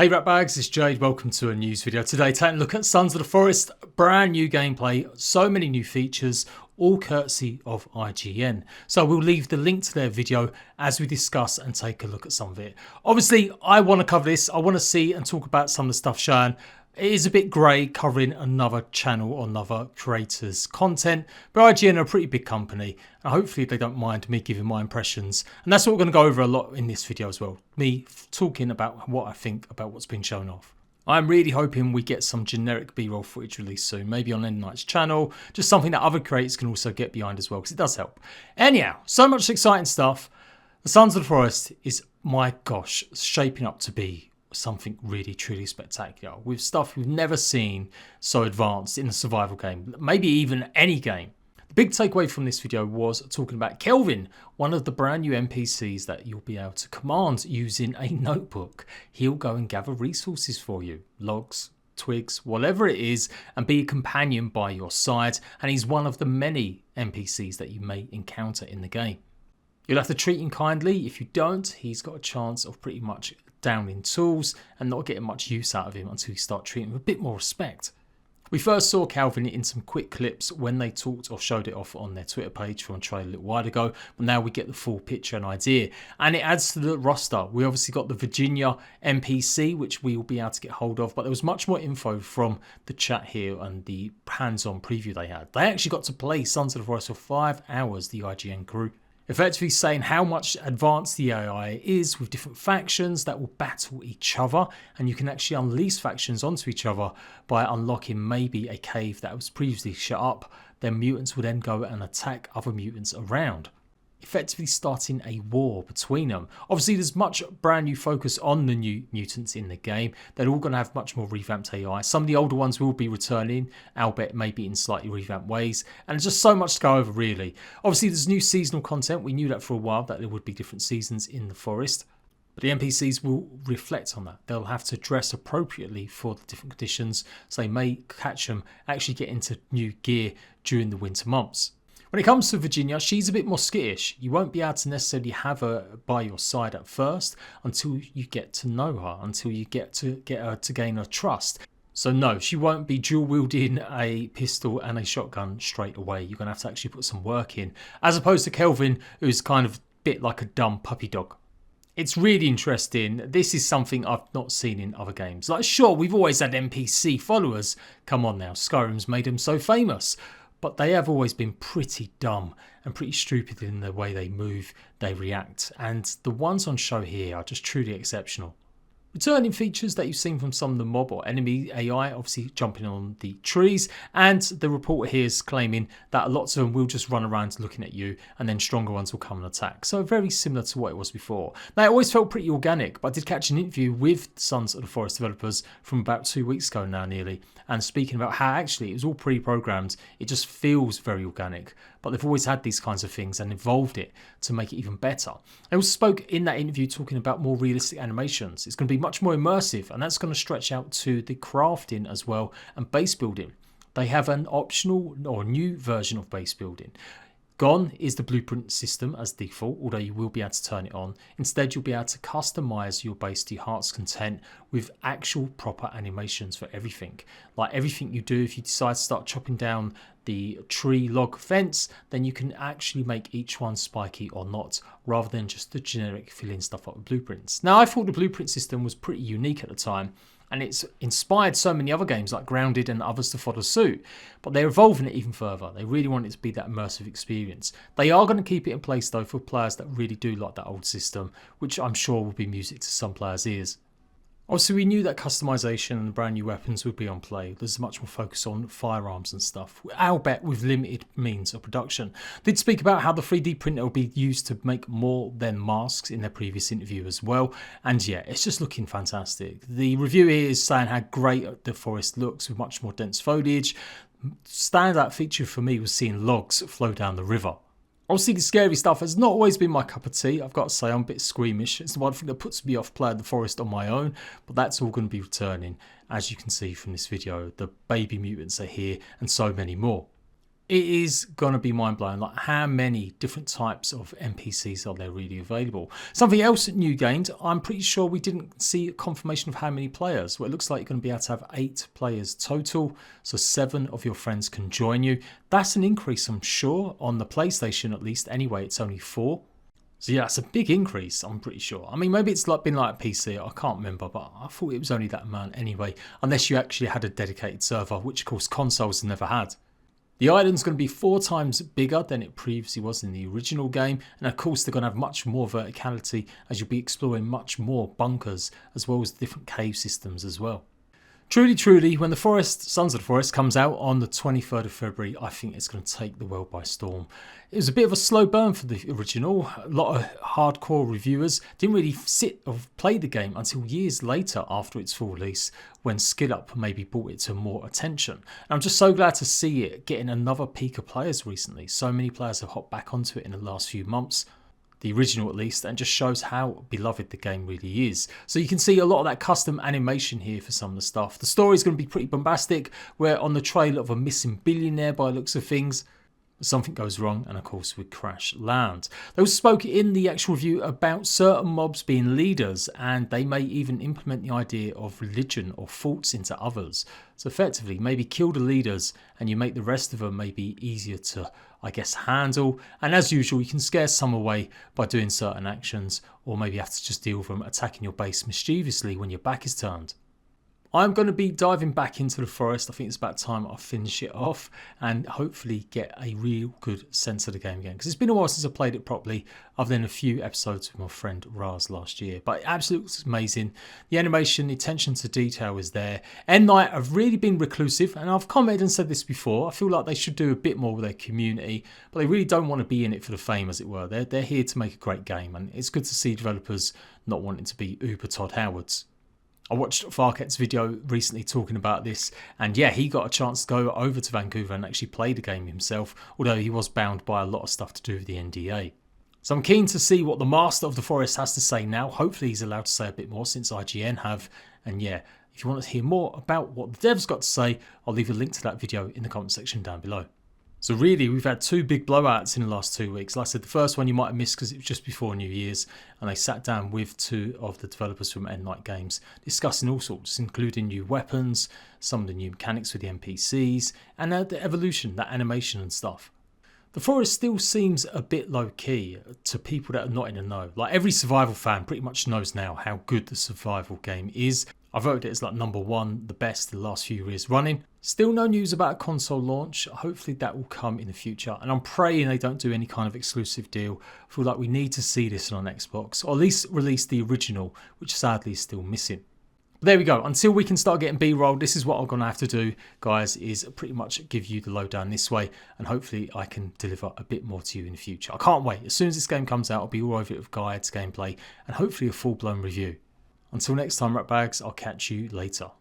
Hey ratbags, it's Jade, welcome to a news video. Today taking a look at Sons of the Forest, brand new gameplay, so many new features, all courtesy of IGN. So we'll leave the link to their video as we discuss and take a look at some of it. Obviously I want to cover this, I want to see and talk about some of the stuff shown. It is a bit grey covering another channel or another creator's content, but IGN are a pretty big company and hopefully they don't mind me giving my impressions. And that's what we're going to go over a lot in this video as well. Me talking about what I think about what's been shown off. I'm really hoping we get some generic B-roll footage released soon, maybe on End Night's channel, just something that other creators can also get behind as well, because it does help. Anyhow, so much exciting stuff. The Sons of the Forest is, my gosh, shaping up to be something really truly spectacular with stuff we've never seen so advanced in a survival game, maybe even any game. The big takeaway from this video was talking about Kelvin, one of the brand new NPCs that you'll be able to command using a notebook. He'll go and gather resources for you, logs, twigs, whatever it is, and be a companion by your side, and he's one of the many NPCs that you may encounter in the game. You'll have to treat him kindly. If you don't, he's got a chance of pretty much downing tools and not getting much use out of him until you start treating him with a bit more respect. We first saw Calvin in some quick clips when they talked or showed it off on their Twitter page from a trailer a little while ago, but now we get the full picture and idea, and it adds to the roster. We obviously got the Virginia NPC, which we will be able to get hold of, but there was much more info from the chat here and the hands-on preview they had. They actually got to play Sons of the Forest for 5 hours, the IGN group, effectively saying how much advanced the AI is with different factions that will battle each other, and you can actually unleash factions onto each other by unlocking maybe a cave that was previously shut up. Then mutants will then go and attack other mutants around, effectively starting a war between them. Obviously there's much brand new focus on the new mutants in the game. They're all going to have much more revamped AI. Some of the older ones will be returning, albeit maybe in slightly revamped ways, and there's just so much to go over really. Obviously there's new seasonal content. We knew that for a while, that there would be different seasons in the forest, but the NPCs will reflect on that. They'll have to dress appropriately for the different conditions, so they may catch them actually get into new gear during the winter months. When it comes to Virginia, she's a bit more skittish. You won't be able to necessarily have her by your side at first until you get to know her, until you get her to gain her trust. So no, she won't be dual wielding a pistol and a shotgun straight away. You're going to have to actually put some work in, as opposed to Kelvin, who's kind of a bit like a dumb puppy dog. It's really interesting. This is something I've not seen in other games. Like, sure, we've always had NPC followers. Come on now, Skyrim's made them so famous. But they have always been pretty dumb and pretty stupid in the way they move, they react. And the ones on show here are just truly exceptional. Returning features that you've seen from some of the mob or enemy AI, obviously jumping on the trees, and the reporter here is claiming that lots of them will just run around looking at you and then stronger ones will come and attack. So very similar to what it was before. Now it always felt pretty organic, but I did catch an interview with Sons of the Forest developers from about 2 weeks ago now nearly, and speaking about how actually it was all pre-programmed. It just feels very organic, but they've always had these kinds of things and evolved it to make it even better. I also spoke in that interview talking about more realistic animations. It's going to be much more immersive, and that's going to stretch out to the crafting as well and base building. They have an optional or new version of base building. Gone is the blueprint system as default, although you will be able to turn it on. Instead, you'll be able to customize your base to your heart's content with actual proper animations for everything. Like everything you do, if you decide to start chopping down the tree log fence, then you can actually make each one spiky or not, rather than just the generic filling stuff up with blueprints. Now, I thought the blueprint system was pretty unique at the time, and it's inspired so many other games like Grounded and others to follow suit. But they're evolving it even further. They really want it to be that immersive experience. They are going to keep it in place though for players that really do like that old system, which I'm sure will be music to some players' ears. Obviously we knew that customization and brand new weapons would be on play. There's much more focus on firearms and stuff, albeit with limited means of production. They did speak about how the 3D printer will be used to make more than masks in their previous interview as well. And yeah, it's just looking fantastic. The review here is saying how great the forest looks with much more dense foliage. Standout feature for me was seeing logs flow down the river. Obviously the scary stuff has not always been my cup of tea. I've got to say I'm a bit squeamish. It's the one thing that puts me off playing the forest on my own, but that's all going to be returning. As you can see from this video, the baby mutants are here and so many more. It is going to be mind-blowing, like how many different types of NPCs are there really available. Something else new gained, I'm pretty sure we didn't see a confirmation of how many players. Well, it looks like you're going to be able to have 8 players total, so 7 of your friends can join you. That's an increase, I'm sure, on the PlayStation at least. Anyway, it's only 4. So yeah, it's a big increase, I'm pretty sure. I mean, maybe it's been like PC, I can't remember, but I thought it was only that amount anyway, unless you actually had a dedicated server, which of course consoles never had. The island's going to be 4 times bigger than it previously was in the original game, and of course they're going to have much more verticality as you'll be exploring much more bunkers as well as different cave systems as well. Truly, when Sons of the Forest comes out on the 23rd of February, I think it's going to take the world by storm. It was a bit of a slow burn for the original. A lot of hardcore reviewers didn't really sit or play the game until years later after its full release, when SkillUp maybe brought it to more attention. And I'm just so glad to see it getting another peak of players recently. So many players have hopped back onto it in the last few months. The original at least, and just shows how beloved the game really is. So you can see a lot of that custom animation here for some of the stuff. The story is going to be pretty bombastic. We're on the trail of a missing billionaire by the looks of things. Something goes wrong, and of course we crash land. They also spoke in the actual review about certain mobs being leaders, and they may even implement the idea of religion or faults into others. So effectively, maybe kill the leaders and you make the rest of them maybe easier to, I guess, handle. And as usual, you can scare some away by doing certain actions, or maybe you have to just deal with them attacking your base mischievously when your back is turned. I'm going to be diving back into the forest. I think it's about time I finish it off and hopefully get a real good sense of the game again. Because it's been a while since I played it properly, other than a few episodes with my friend Raz last year. But it absolutely looks amazing. The animation, the attention to detail is there. End Night have really been reclusive, and I've commented and said this before. I feel like they should do a bit more with their community, but they really don't want to be in it for the fame, as it were. They're here to make a great game, and it's good to see developers not wanting to be uber Todd Howards. I watched Farket's video recently talking about this, and yeah, he got a chance to go over to Vancouver and actually play the game himself, although he was bound by a lot of stuff to do with the NDA. So I'm keen to see what the Master of the Forest has to say now. Hopefully he's allowed to say a bit more, since IGN have. And yeah, if you want to hear more about what the devs got to say, I'll leave a link to that video in the comment section down below. So really, we've had 2 big blowouts in the last 2 weeks. Like I said, the first one you might have missed because it was just before New Year's, and they sat down with 2 of the developers from End Night Games, discussing all sorts, including new weapons, some of the new mechanics with the NPCs, and the evolution, that animation and stuff. The Forest still seems a bit low-key to people that are not in the know. Like, every survival fan pretty much knows now how good the survival game is. I voted it as like #1, the best the last few years running. Still no news about a console launch. Hopefully that will come in the future, and I'm praying they don't do any kind of exclusive deal. I feel like we need to see this on Xbox, or at least release the original, which sadly is still missing. But there we go. Until we can start getting B-roll, this is what I'm going to have to do, guys, is pretty much give you the lowdown this way, and hopefully I can deliver a bit more to you in the future. I can't wait. As soon as this game comes out, I'll be all over it with guides, gameplay, and hopefully a full-blown review. Until next time, Ratbags, I'll catch you later.